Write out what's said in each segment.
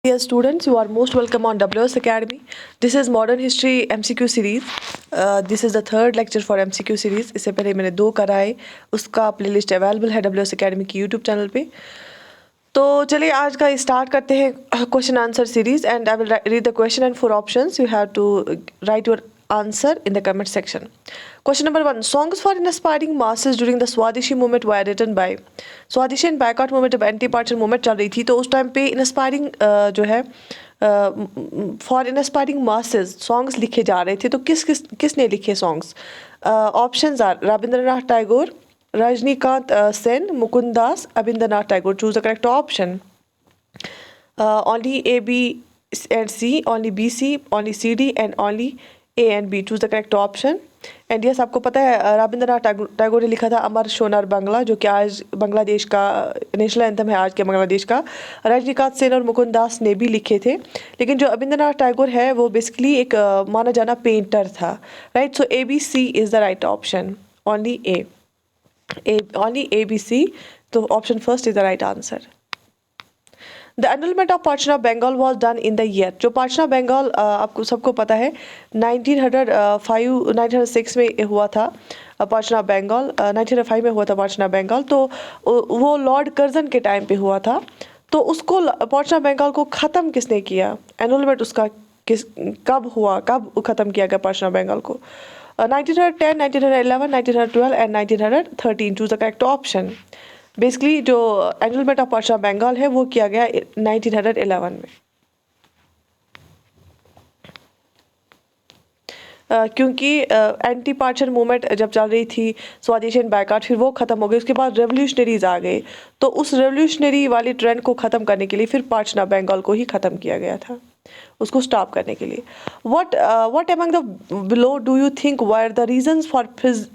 Dear students, you are most welcome on WS Academy. This is Modern History MCQ series. This is the third lecture for MCQ series. इससे पहले मैंने 2 कराए, उसका playlist available है WS Academy की YouTube channel पे। तो चलिए आज का स्टार्ट करते हैं question answer series and I will read the question and 4 options. You have to write your answer in the comment section. Question number 1. Songs for inspiring masses during the Swadeshi movement were written by. Swadeshi and boycott movement जब anti partition movement चल रही थी तो उस time पे inspiring जो है for inspiring masses songs लिखे जा रहे थे. तो किसने लिखे songs? Options are Rabindranath Tagore, Rajanikant Sen, Mukund Das, Abindranath Tagore. Choose the correct option. Only A, B and C, only B, C, only C, D and only A and B. Choose the correct option. And yes आपको पता है रविंद्रनाथ टैगोर ने लिखा था अमर सोनार बांग्ला, जो कि आज बांग्लादेश का नेशनल एंथम है आज के बांग्लादेश का. रजनीकांत सेन और मुकुंद दास ने भी लिखे थे. लेकिन जो रविंद्रनाथ टैगोर है वो बेसिकली एक माना जाना पेंटर था. Right, so A, B, C is the right option. Only A, B, C. तो option first is the right answer. The annulment of partition of Bengal was done in the year. जो partition of Bengal आपको सबको पता है 1906 में हुआ था. Partition of Bengal 1905 में हुआ था पार्टीशन ऑफ बंगाल. तो वो लॉर्ड कर्जन के टाइम पे हुआ था. तो उसको पार्टीशन ऑफ बंगाल को ख़त्म किसने किया? एनुलमेंट उसका कब हुआ, कब ख़त्म किया गया पार्टीशन ऑफ बंगाल को? 1910, 1911, 1912 and 1913. Choose the correct option. Basically जो एनुलमेंट ऑफ पार्टीशन ऑफ बंगाल है वो किया गया 1911 में. क्योंकि एंटी पार्टीशन मूवमेंट जब चल रही थी स्वदेशी एंड बायकॉट, फिर वो ख़त्म हो गई. उसके बाद रेवोल्यूशनरीज आ गए. तो उस रेवोल्यूशनरी वाली ट्रेंड को ख़त्म करने के लिए फिर पार्टीशन ऑफ बंगाल को ही ख़त्म किया गया था, उसको स्टॉप करने के लिए. what among the below do you think were the reasons for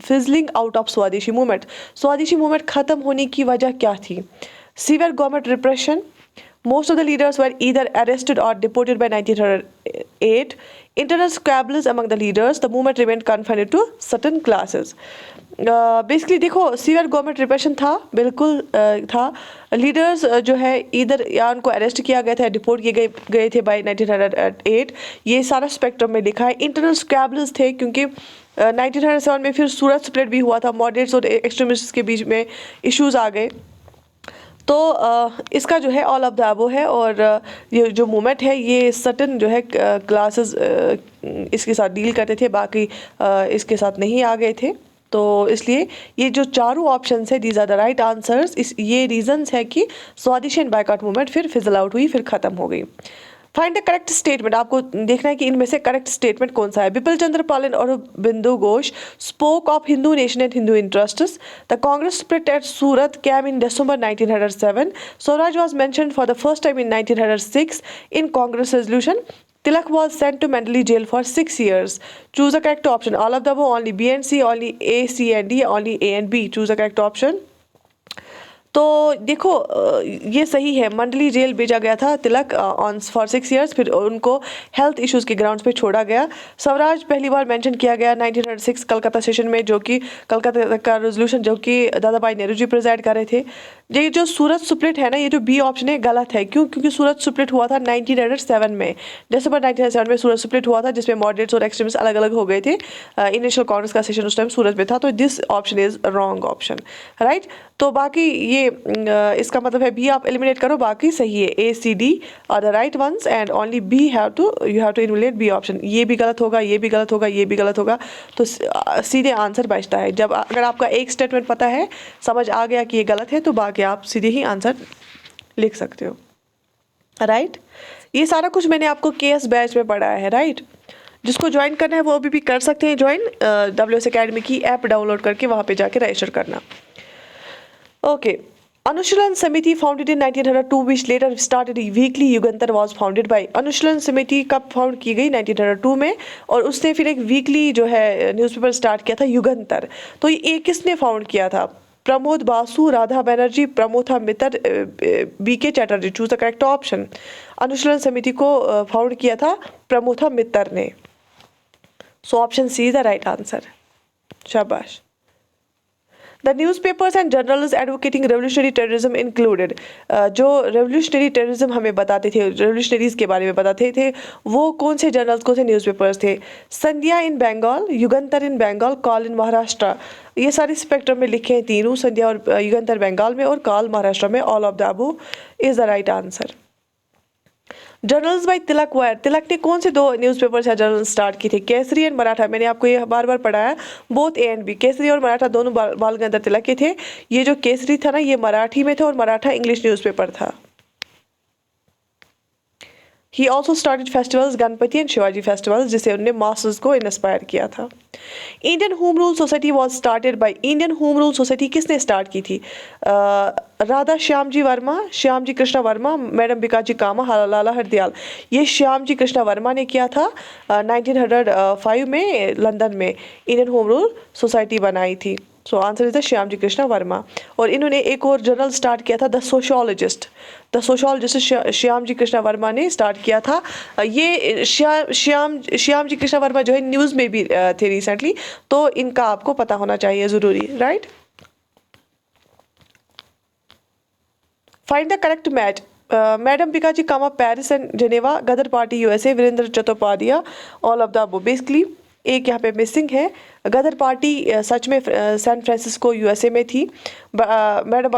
fizzling out of स्वदेशी मूवमेंट? स्वदेशी मूवमेंट ख़त्म होने की वजह क्या थी? Severe government repression, most of the leaders were either arrested or deported by 1908, internal squabbles among the leaders, the movement remained confined to certain classes. Basically देखो severe government repression था, बिल्कुल था. लीडर्स जो है इधर या उनको अरेस्ट किया गया था, डिपोर्ट किए गए थे बाय 1908. ये सारा स्पेक्ट्रम में लिखा है. इंटरनल स्क्वैबल्स थे क्योंकि 1907 में फिर सूरत स्प्लिट भी हुआ था. मॉडरेट्स और एक्सट्रीमिस्ट्स के बीच में इश्यूज आ गए. तो इसका जो है ऑल ऑफ द अबो है. और ये जो मूवमेंट है ये सर्टन जो है क्लासेस इसके साथ डील करते थे, बाकी इसके साथ नहीं आ गए थे. तो इसलिए ये जो चारों ऑप्शंस है these are the right answers. ये रीजंस है कि स्वदेशी एंड बायकॉट मूवमेंट फिर फिजल आउट हुई, फिर ख़त्म हो गई. Find the correct statement. आपको देखना है कि इनमें से करेक्ट स्टेटमेंट कौन सा है. बिपिन चंद्र पाल और Bindu Ghosh spoke of Hindu nation and Hindu interests. The Congress split at Surat came in December 1907. Swaraj was mentioned for the first time in 1906 in Congress resolution. Tilak was sent to mentally jail for 6 years. Choose the correct option. All of the above, only B and C, only A, C and D, only A and B. Choose the correct option. तो देखो ये सही है. मंडली jail भेजा गया था तिलक on for 6 years. फिर उनको हेल्थ इश्यूज़ के ग्राउंड्स पे छोड़ा गया. स्वराज पहली बार मेंशन किया गया 1906 कलकत्ता सेशन में, जो कि कलकत्ता का रेजोल्यूशन जो कि दादा भाई नेहरू जी प्रेजाइड कर रहे थे. ये जो सूरत स्प्लिट है ना, ये जो बी ऑप्शन है गलत है. क्यों? क्योंकि सूरत स्प्लिट हुआ था 1907 में, दिसंबर 1907 में सूरत स्प्लिट हुआ था, जिसमें मॉडरेट्स और एक्सट्रीमिस्ट अलग अलग हो गए थे. इनिशियल कांग्रेस का सेशन उस टाइम सूरत में था. तो this option is wrong option. Right, तो बाकी ये इसका मतलब है बी आप एलिमिनेट करो, बाकी सही है. A, C, D are the right ones and only B you have to eliminate B option. ये भी गलत होगा, ये भी गलत होगा, ये भी गलत होगा. तो सीधे आंसर बचता है. जब अगर आपका एक स्टेटमेंट पता है, समझ आ गया कि ये गलत है, तो बाकी आप सीधे ही आंसर लिख सकते हो. राइट, ये सारा कुछ मैंने आपको केएस बैच में पढ़ाया है. राइट, जिसको ज्वाइन करना है वो अभी भी कर सकते हैं ज्वाइन. WS Academy की ऐप डाउनलोड करके वहाँ पे जाके रजिस्टर करना. Okay. Anushilan Samiti founded in 1902 which later started weekly युगंतर was founded by. अनुशीलन समिति कब फाउंड की गई? 1902 में. और उसने फिर एक वीकली जो है न्यूज़पेपर स्टार्ट किया था युगंतर. तो ये किसने फाउंड किया था? Pramod Basu, Radha Banerjee, Pramotha Mitra, BK Chatterjee. Choose the correct option. Anushilan Samiti को फाउंड किया था प्रमोथा मित्र ने. So option C is the right answer. शाबाश. The newspapers and journals advocating revolutionary terrorism included, जो रेवोल्यूशनरी टेररिज्म हमें बताते थे, रेवोल्यूशनरीज के बारे में बताते थे, वो कौन से जर्नल्स, कौन से न्यूज़पेपर्स थे? संध्या इन बंगाल, युगंतर इन बंगाल, कॉल इन महाराष्ट्र। ये सारे स्पेक्ट्रम में लिखे हैं तीनों, संध्या और युगंतर बंगाल में और कॉल महाराष्ट्र में। All of the above is the right answer. Journals by Tilak वायर, तिलक ने कौन से दो न्यूज़पेपर्स या जर्नल स्टार्ट की थे? केसरी एंड मराठा। मैंने आपको ये बार बार पढ़ाया, both A and B, Kesari और मराठा दोनों बाल गंगाधर तिलक के थे। ये जो केसरी था ना, ये मराठी में था और मराठा इंग्लिश न्यूज़पेपर था। He also started festivals Ganpati and Shivaji festivals, जिसे उन्होंने मास्टर्स को इंस्पायर किया था। Indian home rule society was started by, Indian home rule society किसने स्टार्ट की थी? राधा श्याम जी वर्मा, श्याम जी कृष्णा वर्मा, मैडम बिकाजी कामा, लाला हरदयाल। ये श्याम जी कृष्णा वर्मा ने किया था। 1905 में लंदन में इंडियन होम रूल सोसाइटी बनाई थी। So answer is the Shyam ji Krishna Varma. और इन्होंने एक और जर्नल स्टार्ट किया था, the sociologist. The sociologist Shyam ji Krishna Varma ने स्टार्ट किया था। ये श्याम जी कृष्णा वर्मा जो है न्यूज़ में भी थे रिसेंटली, तो इनका आपको पता होना चाहिए ज़रूरी, right? Find the correct match. Madam Bikaji Cama Paris and Geneva, Ghadar party USA, Virendra Chattopadhyay, all of the above. Basically एक यहाँ पे मिसिंग है, गदर पार्टी सच में सैन फ्रांसिस्को यूएसए में थी। मैडम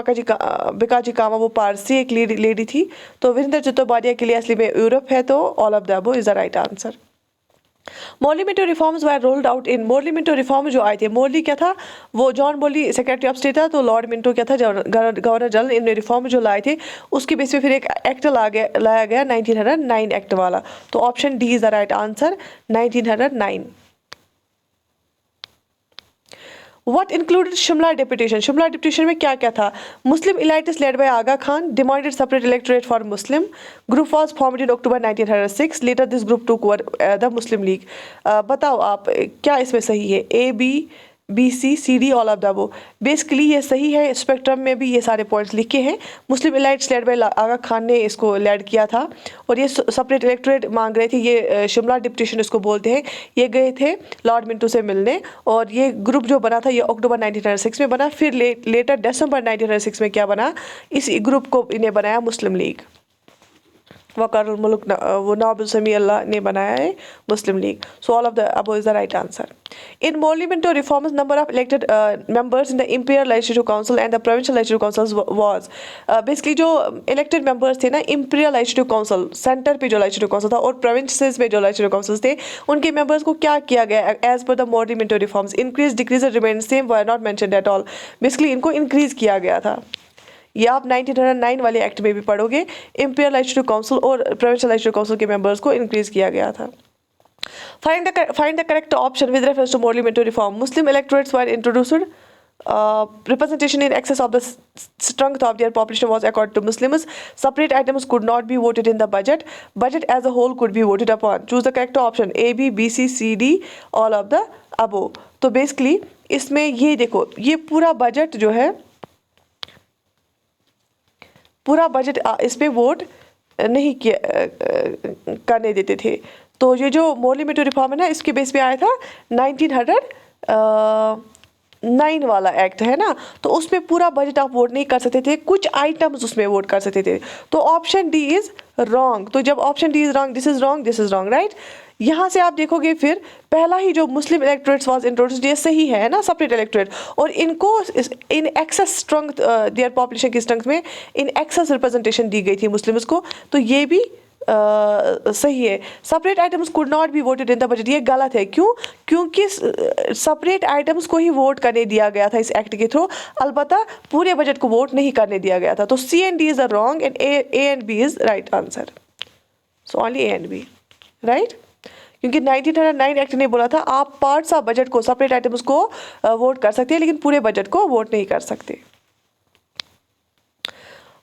बिकाजी कामा वो पारसी एक लेडी थी। तो वीरेंद्र चट्टोपाध्याय के लिए असली में यूरोप है, तो all of the above is the right answer. Morley Minto reforms were rolled out in, Morley Minto reform जो आए थे, मोरली क्या था? वो John Morley secretary of state था, तो लॉर्ड मिंटो क्या था? Governor general. इनने रिफॉर्म जो लाए थे उसके बेस पे फिर एक एक्ट लाया गया 1909 एक्ट वाला। तो option D is the right answer, 1909। What included Shimla deputation? Shimla deputation में क्या क्या था? Muslim elites led by Aga Khan demanded separate electorate for Muslim. Group was formed in October 1906। Later this group took over the Muslim League. बताओ आप क्या इसमें सही है? A, B, C, C, D, all of the above. Basically ये सही है, spectrum में भी ये सारे पॉइंट्स लिखे हैं। मुस्लिम elites led by Aga Khan ने इसको लेड किया था और ये सेपरेट इलेक्टोरेट मांग रहे थे। ये शिमला डिप्यूटेशन इसको बोलते हैं। ये गए थे लॉर्ड मिंटो से मिलने और ये ग्रुप जो बना था ये अक्टूबर 1906 में बना। फिर लेटर दिसंबर 1906 में क्या बना? इस ग्रुप को इन्हें बनाया मुस्लिम लीग। वकारुल मुल्क वो नवाब समी अल्लाह ने बनाया है Muslim League. So all of the above is the right answer. In Morley Minto reforms number of elected members in the imperial legislative council and the provincial legislative councils was. Basically जो elected members थे ना, imperial legislative council centre पे जो legislative council था और provinces में जो legislative councils थे, उनके मेंबर्स को क्या किया गया as per the Morley Minto reforms? Increase, decrease, remain same, were not mentioned at all. Basically इनको इंक्रीज किया गया था। ये आप 1909 वाले एक्ट में भी पढ़ोगे, इंपीरियल लेजिस्लेटिव काउंसिल और प्रोविंशियल लेजिस्लेटिव काउंसिल के मेंबर्स को इंक्रीज किया गया था। Find the correct option with reference to Morley Minto reform. Muslim electorates were introduced, representation in excess of the strength of their population was accorded to Muslims. Separate items could not be voted in the budget. Budget as a whole could be voted upon. Choose the correct option, A, B, C, C, D, all of the above. तो basically इसमें ये देखो, ये पूरा budget जो है, पूरा budget इस पर वोट नहीं किया करने देते थे। तो ये जो मोरली मिंटो रिफॉर्म है ना, इसके बेस पे आया था 1909 वाला एक्ट है ना, तो उसमें पूरा बजट आप वोट नहीं कर सकते थे, कुछ आइटम्स उसमें वोट कर सकते थे। तो ऑप्शन डी इज रॉन्ग। तो जब option D is wrong, this is wrong, this is wrong, right? यहाँ से आप देखोगे फिर पहला ही जो मुस्लिम इलेक्टोरेट्स वाज इंट्रोड्यूस्ड, ये सही है ना, सेपरेट इलेक्टोरेट, और इनको in excess strength their population की स्ट्रेंथ में इन एक्सेस रिप्रेजेंटेशन दी गई थी मुस्लिम्स को, तो ये भी सही है। Separate items could not be voted in the budget, ये गलत है। क्यों? क्योंकि सेपरेट आइटम्स को ही वोट करने दिया गया था इस एक्ट के थ्रू, अलबत्ता पूरे बजट को वोट नहीं करने दिया गया था। तो C and D is wrong and A and B is right answer. So only A and B, right? क्योंकि 1909 एक्ट ने बोला था आप पार्ट्स ऑफ बजट को, सेपरेट आइटम्स को वोट कर सकते हैं, लेकिन पूरे बजट को वोट नहीं कर सकते।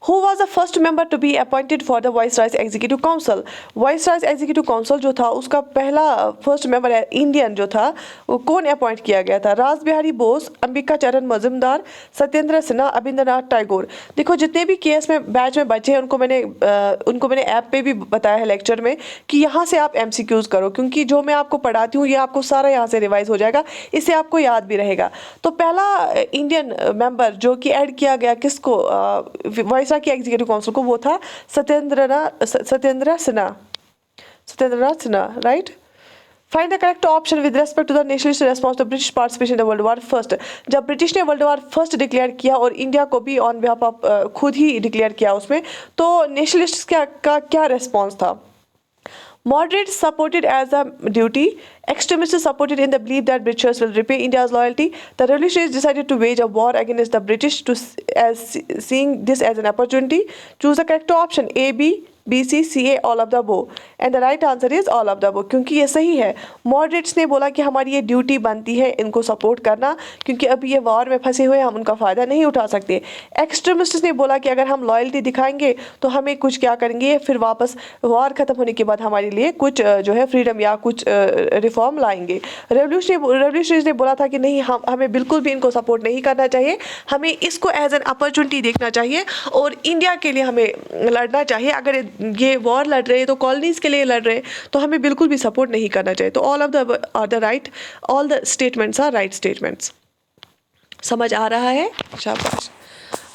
Who was the first member to be appointed for the Viceroy's Executive Council? Viceroy's Executive Council जो था उसका पहला फर्स्ट मेंबर इंडियन जो था वो कौन अपॉइंट किया गया था? राज बिहारी बोस, अंबिका चरण मजुमदार, सत्येंद्र सिन्हा, अबिंद्रनाथ टैगोर। देखो जितने भी केएस में बैच में बच्चे हैं उनको मैंने ऐप पे भी बताया है लेक्चर में कि यहाँ से आप एमसीक्यूज करो, क्योंकि जो मैं आपको पढ़ाती हूँ ये आपको सारा यहाँ से रिवाइज हो जाएगा, इससे आपको याद भी रहेगा। तो पहला इंडियन मेंबर जो कि ऐड किया गया किसको वाइसराय की एग्जीक्यूटिव काउंसिल को, वो था Satyendranath Sinha, right. Find the correct option with respect to the nationalist response to British participation in the world war first. जब ब्रिटिश ने वर्ल्ड वार फर्स्ट डिक्लेयर किया और इंडिया को भी ऑन बिहाफ ऑफ खुद ही डिक्लेयर किया उसमें, तो नेशनलिस्ट का क्या रेस्पॉन्स था? Moderates supported as a duty, extremists supported in the belief that Britishers will repay India's loyalty. The revolutionaries decided to wage a war against the British seeing this as an opportunity. Choose the correct option A, B, C, A, all of the above. And the right answer is all of the above, क्योंकि ये सही है। Moderates ने बोला कि हमारी ये duty बनती है इनको सपोर्ट करना, क्योंकि अभी ये वॉर में फंसे हुए हम उनका फ़ायदा नहीं उठा सकते। एक्सट्रीमिस्ट्स ने बोला कि अगर हम लॉयल्टी दिखाएंगे तो हमें कुछ क्या करेंगे, फिर वापस वॉर ख़त्म होने के बाद हमारे लिए कुछ जो है फ्रीडम या कुछ रिफॉर्म लाएंगे। रेवोल्यूशनरीज ने बोला था कि नहीं, हमें बिल्कुल भी इनको सपोर्ट नहीं करना चाहिए, हमें इसको एज एन अपॉर्चुनिटी देखना चाहिए और इंडिया के लिए हमें लड़ना चाहिए। अगर ये वॉर लड़ रहे हैं तो कॉलोनीज के लिए लड़ रहे हैं, तो हमें बिल्कुल भी सपोर्ट नहीं करना चाहिए। तो all of the are the right, all the statements are right statements. समझ आ रहा है? शाबाश।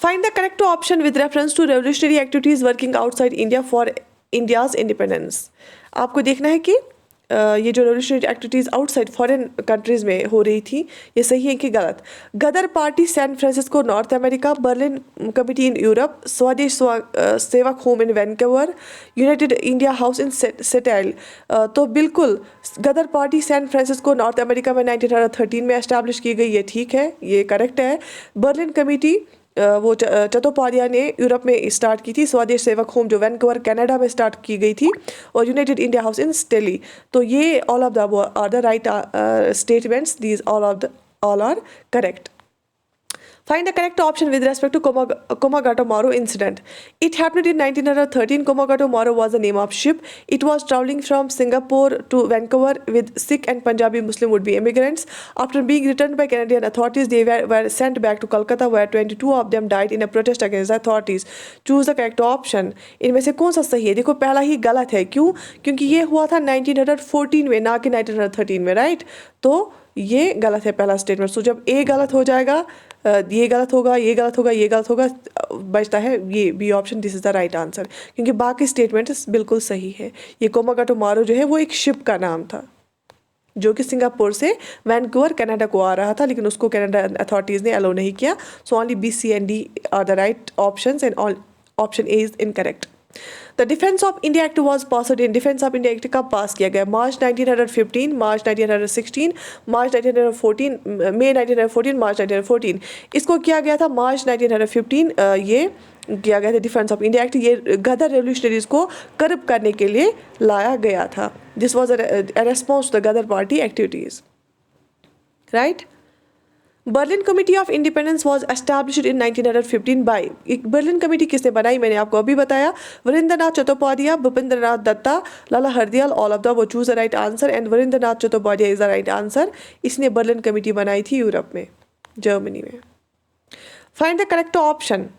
Find the correct option with reference to revolutionary activities working outside India for India's independence. आपको देखना है कि ये जो revolutionary activities outside foreign countries में हो रही थी, ये सही है कि गलत? Ghadar Party San Francisco North America, Berlin Committee in Europe, Swadesh Sevak Home in Vancouver, United India House in Seattle. तो बिल्कुल Ghadar Party San Francisco North America में 1913 में एस्टैब्लिश की गई, ये ठीक है, ये करेक्ट है। बर्लिन कमेटी वो चट्टोपाध्याय ने यूरोप में स्टार्ट की थी। स्वदेश सेवक होम जो वैनकूवर कनाडा में स्टार्ट की गई थी, और यूनाइटेड इंडिया हाउस इन स्टेली। तो ये all of the are the right statements, these all are correct. Find the correct option with respect to Komagato Moro incident. It happened in 1913. Komagato Moro was the name of ship. It was traveling from Singapore to Vancouver with Sikh and Punjabi Muslim would-be immigrants. After being returned by Canadian authorities, they were sent back to Kolkata, where 22 of them died in a protest against the authorities. Choose the correct option. इनमें से कौन सा सही है? देखो पहला ही गलत है। क्यों? क्योंकि ये हुआ था 1914 में, ना कि 1913 में, राइट? तो ये गलत है पहला स्टेटमेंट। सो जब ए गलत हो जाएगा, ये गलत होगा, ये गलत होगा, ये गलत होगा, बचता है ये B option, this is the right answer, क्योंकि बाकी स्टेटमेंट्स बिल्कुल सही है। ये कोमागाटो मारो जो है वो एक शिप का नाम था जो कि सिंगापुर से वैनकूवर कनाडा को आ रहा था, लेकिन उसको कनाडा अथॉरिटीज़ ने अलो नहीं किया। So only B, C and D are the right options and all option A is incorrect. The defence of India act was passed in. Defence of India act कब pass किया गया? मार्च 1915, मार्च 1916, मार्च 1914, मई 1914, मार्च 1914। इसको किया गया था मार्च 1915, ये किया गया था डिफेंस ऑफ इंडिया एक्ट। ये गदर रेवोल्यूशनरीज को कर्ब करने के लिए लाया गया था। This was a response to the Ghadar Party activities, right. Berlin Committee of independence was established in 1915 by. Berlin Committee किसने बनाई? मैंने आपको अभी बताया, Virendranath Chattopadhyay, Bhupendranath Dutta, Lala Hardayal, all of the वो choose the right answer and Virendranath Chattopadhyay is the right answer. इसने Berlin Committee बनाई थी यूरोप में, जर्मनी में। Find the correct option.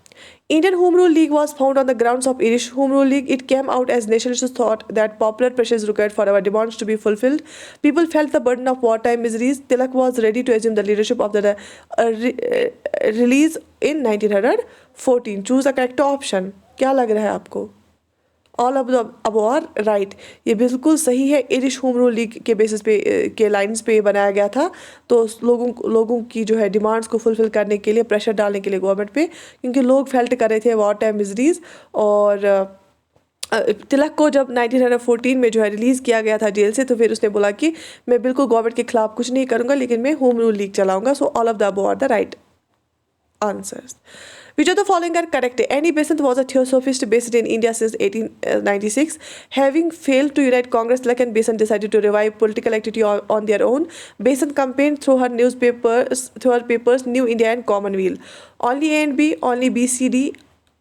Indian Home Rule League was founded on the grounds of Irish Home Rule League. It came out as nationalists thought that popular pressure is required for our demands to be fulfilled. People felt the burden of wartime miseries. Tilak was ready to assume the leadership of the release in 1914. Choose the correct option. क्या लग रहा है आपको? All of the above are right, ये बिल्कुल सही है। Irish home rule league के बेसिस पे के लाइंस पे बनाया गया था, तो लोगों की जो है डिमांड्स को फुलफिल करने के लिए, प्रेशर डालने के लिए गवर्नमेंट पे, क्योंकि लोग फेल्ट कर रहे थे वॉर टाइम मिजरीज। और तिलक को जब 1914 में जो है रिलीज़ किया गया था जेल से, तो फिर उसने बोला कि मैं बिल्कुल गवर्नमेंट के खिलाफ कुछ नहीं करूँगा, लेकिन मैं होम रूल लीग चलाऊँगा। So all of the above are the right answers. Which of the following are correct? Annie Besant was a theosophist based in India since 1896. Having failed to unite Congress, Tilak and Besant decided to revive political activity on their own. Besant campaigned through her papers, New India and Commonweal. Only A and B, only B, C, D,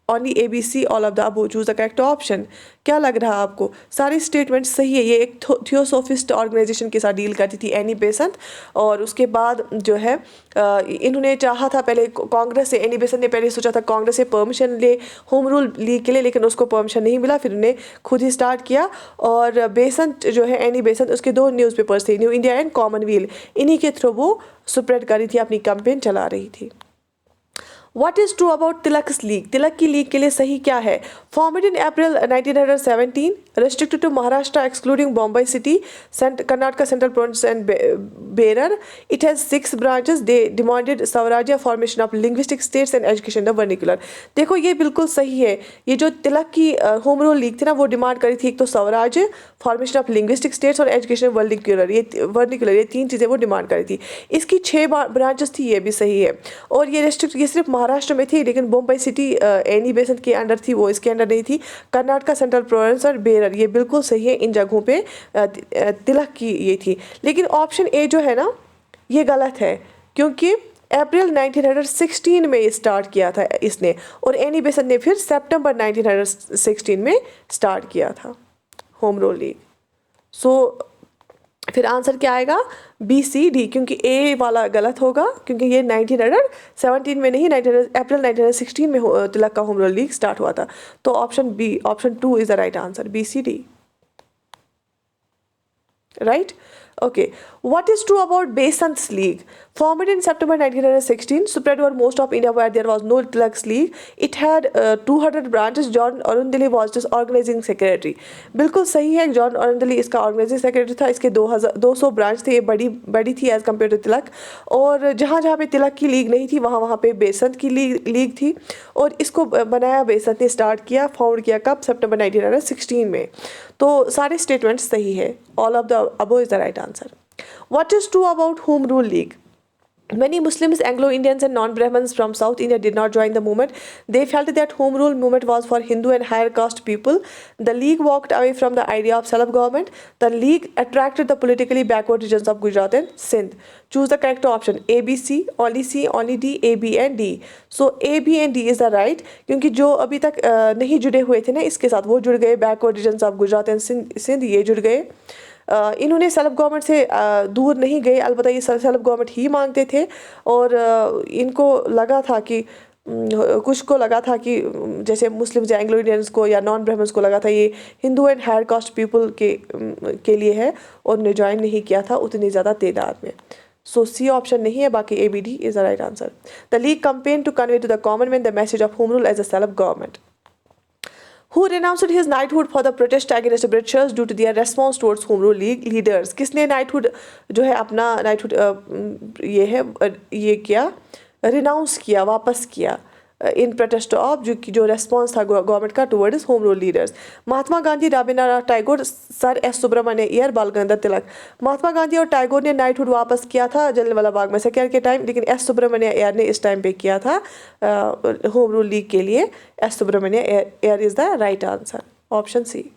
only ABC, all of the above, choose the correct option. क्या लग रहा है आपको? सारी statement सही है। ये एक थियोसोफिस्ट ऑर्गेनाइजेशन के साथ डील करती थी एनी बेसेंट, और उसके बाद जो है इन्होंने चाहा था पहले कांग्रेस से, एनी बेसेंट ने पहले सोचा था कांग्रेस से परमिशन ले होम रूल लीग के लिए, लेकिन उसको परमिशन नहीं मिला, फिर उन्हें खुद ही स्टार्ट किया। और बेसेंट जो है, एनी बेसेंट, उसके 2 न्यूज़पेपर्स थे, न्यू इंडिया एंड कॉमनवेल्थ, इन्हीं के थ्रू वो स्प्रेड कर रही थी, अपनी कैंपेन चला रही थी। What is true about Tilak's League? तिलक की लीग के लिए सही क्या है? Formed in April 1917, restricted to Maharashtra excluding Bombay City, Karnataka Central Province and Berar. It has 6 branches. They demanded Swarajya, formation of linguistic states and education the vernacular. देखो ये बिल्कुल सही है। ये जो तिलक की होम रूल लीग थी ना, वो डिमांड करी थी एक तो स्वराज्य, फॉर्मेशन ऑफ लिंग्विस्टिक स्टेट्स और एजुकेशन वर्निकुलर, ये 3 चीज़ें वो डिमांड करी थी। इसकी 6 ब्रांचेस थी, ये भी सही है। और ये रेस्ट्रिक्ट, ये सिर्फ महाराष्ट्र में थी, लेकिन बम्बई सिटी एनी बेसेंट के अंडर थी, वो इसके अंडर नहीं थी। कर्नाटका सेंट्रल प्रोविंस और बेरर, ये बिल्कुल सही है। इन जगहों पे तिलक की ये थी। लेकिन ऑप्शन ए जो है ना, ये गलत है, क्योंकि अप्रैल 1916 में स्टार्ट किया था इसने, और एनी बेसेंट ने फिर सितंबर 1916 में स्टार्ट किया था होम रूल लीग। सो फिर आंसर क्या आएगा? BCD, क्योंकि ए वाला गलत होगा, क्योंकि ये 1917 में नहीं, अप्रैल 1916 में तिलक का होम रूल लीग स्टार्ट हुआ था। तो option B, option 2 is the right answer, BCD, right. Okay, what is true about Besant's League? Formed in September 1916, spread over most of India where there was no Tilak's League. It had 200 branches. John Arundeli was its organizing secretary. बिल्कुल सही है, John अरुंदली इसका organising secretary था। इसके 200 branch थे, ये बड़ी थी एज कम्पेयर टू तिलक। और जहाँ जहाँ पे तिलक की लीग नहीं थी, वहाँ पे बेसंत की लीग थी, और इसको बनाया बेसंत ने, स्टार्ट किया, फाउंड किया कब? सितंबर 1916 में। तो सारे स्टेटमेंट सही है, all of the above is the right answer. What is true about Home Rule League? Many Muslims, Anglo-Indians and non-Brahmins from South India did not join the movement. They felt that Home Rule movement was for Hindu and higher caste people. The League walked away from the idea of self-government. The League attracted the politically backward regions of Gujarat and Sindh. Choose the correct option. A, B, C, only D, A, B and D. So A, B and D is the right, क्योंकि जो अभी तक नहीं जुड़े हुए थे ना इसके साथ, वो जुड़ गए, backward regions of Gujarat and Sindh ये जुड़ गए। इन्होंने सेल्फ गवर्नमेंट से दूर नहीं गए, अलबत्ता ये सेल्फ गवर्नमेंट ही मांगते थे। और इनको लगा था कि कुछ को लगा था कि जैसे मुस्लिम्स या एंग्लो इंडियंस को या नॉन ब्राह्मण्स को लगा था ये Hindu and higher caste people के लिए है, और उन्हें ज्वाइन नहीं किया था उतनी ज़्यादा तादाद में। सो सी ऑप्शन नहीं है, बाकी ABD is the right answer. The league campaign to convey to the common man the message of home rule as a self government. Who renounced his knighthood for the protest against the Britishers due to their response towards Home Rule League leaders? किसने knighthood जो है अपना knighthood ये किया, renounce किया, वापस किया इन protest of जो रेस्पॉन्स था गवर्नमेंट का towards home rule leaders? Mahatma Gandhi, Rabindranath Tagore, sir S Subramania Iyer, बाल गंगाधर तिलक। महात्मा गांधी और टैगोर ने नाइटहुड वापस किया था जलियांवाला बाग मैसेकर के टाइम, लेकिन एस सुब्रमण्य अय्यर ने इस टाइम पे किया था होम रूल लीग के लिए। S Subramania Iyer is the right answer, option C.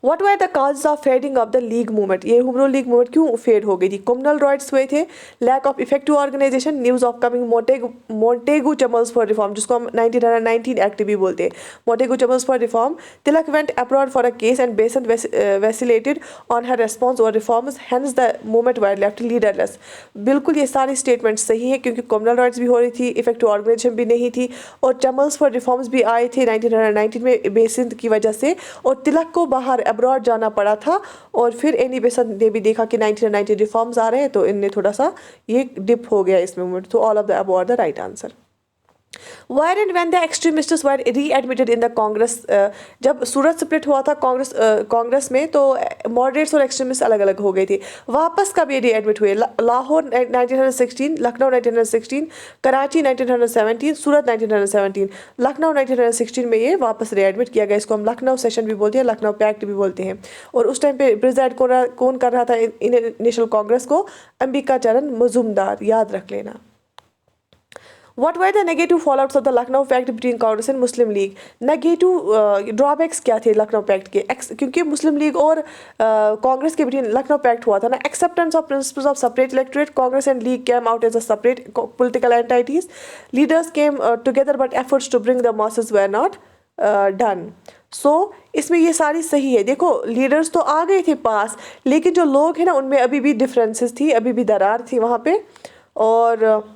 What were the causes of fading of the league movement? ये होम रूल लीग मूवमेंट क्यों फेड हो गई थी? कम्युनल राइट्स हुए थे, lack of effective organisation, news of coming Montagu Chelmsford reform, जिसको हम 1919 act भी बोलते हैं, Montagu Chelmsford reform. Tilak went abroad for a case and Besant vacillated on her response और reforms, hence the movement were left leaderless. बिल्कुल ये सारी statement सही है, क्योंकि कम्युनल राइट्स भी हो रही थी, इफेक्टिव ऑर्गेनाइजेशन भी नहीं थी, और चमल्स फॉर रिफॉर्म्स भी आए थे 1919 में बेसेंट की वजह से, और तिलक को बाहर अब्रॉड जाना पड़ा था। और फिर एनी बेसेंट ने भी देखा कि 1990 रिफॉर्म्स आ रहे हैं, तो इनने थोड़ा सा ये डिप हो गया इस मूवमेंट। तो all of the above are the right answer. Where and when the extremists were re-admitted in the Congress? जब सूरत स्प्लिट हुआ था कांग्रेस में, तो मॉडरेट्स और एक्सट्रीमिस्ट अलग अलग हो गए थे। वापस कब ये री-एडमिट हुए? लाहौर 1916, लखनऊ 1916, कराची 1917, सूरत 1917। लखनऊ 1916 में ये वापस री-एडमिट किया गया। इसको हम लखनऊ सेशन भी बोलते हैं, लखनऊ पैक्ट भी बोलते हैं। और उस टाइम पे प्रेसिडेंट कौन कर रहा था इंडियन नेशनल कांग्रेस को? अंबिका चरण मजूमदार, याद रख लेना। What were the negative fallouts of the Lucknow Pact between Congress and Muslim League? Negative drawbacks क्या थे लखनऊ पैक्ट के? क्योंकि मुस्लिम लीग और कांग्रेस के बीच लखनऊ पैक्ट हुआ था ना, acceptance of principles of separate electorate, Congress and league came out as a separate political entities. Leaders came together, but efforts to bring the masses were not done. So इसमें ये सारी सही है. देखो लीडर्स तो आ गए थे पास, लेकिन जो लोग हैं ना उनमें अभी भी डिफरेंसेस थी, अभी भी दरार थी वहाँ पे. और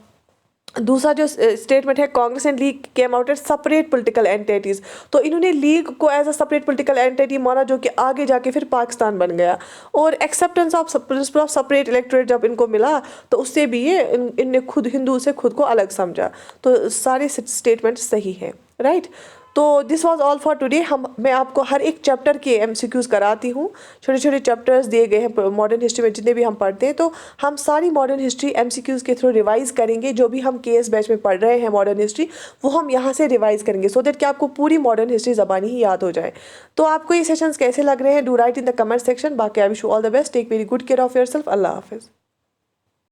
दूसरा जो स्टेटमेंट है, Congress and league came out at separate political entities, तो इन्होंने लीग को as a separate political entity माना, जो कि आगे जाके फिर पाकिस्तान बन गया. और acceptance of principle of separate electorate जब इनको मिला तो उससे भी ये इनने खुद हिंदू से खुद को अलग समझा. तो सारे स्टेटमेंट सही हैं, राइट. तो this was all for today. मैं आपको हर एक चैप्टर के एमसीक्यूज़ कराती हूँ. छोटे छोटे चैप्टर्स दिए गए हैं मॉडर्न हिस्ट्री में जितने भी हम पढ़ते हैं, तो हम सारी मॉडर्न हिस्ट्री एमसीक्यूज़ के थ्रू रिवाइज़ करेंगे. जो भी हम केएस बैच में पढ़ रहे हैं मॉडर्न हिस्ट्री, वो हम यहाँ से रिवाइज़ करेंगे, सो दैट कि आपको पूरी मॉडर्न हिस्ट्री ज़बानी ही याद हो जाए. तो आपको ये सेशंस कैसे लग रहे हैं, do write in the comment section. बाकी I wish you all the best. Take very good care of yourself. अल्लाह हाफिज़.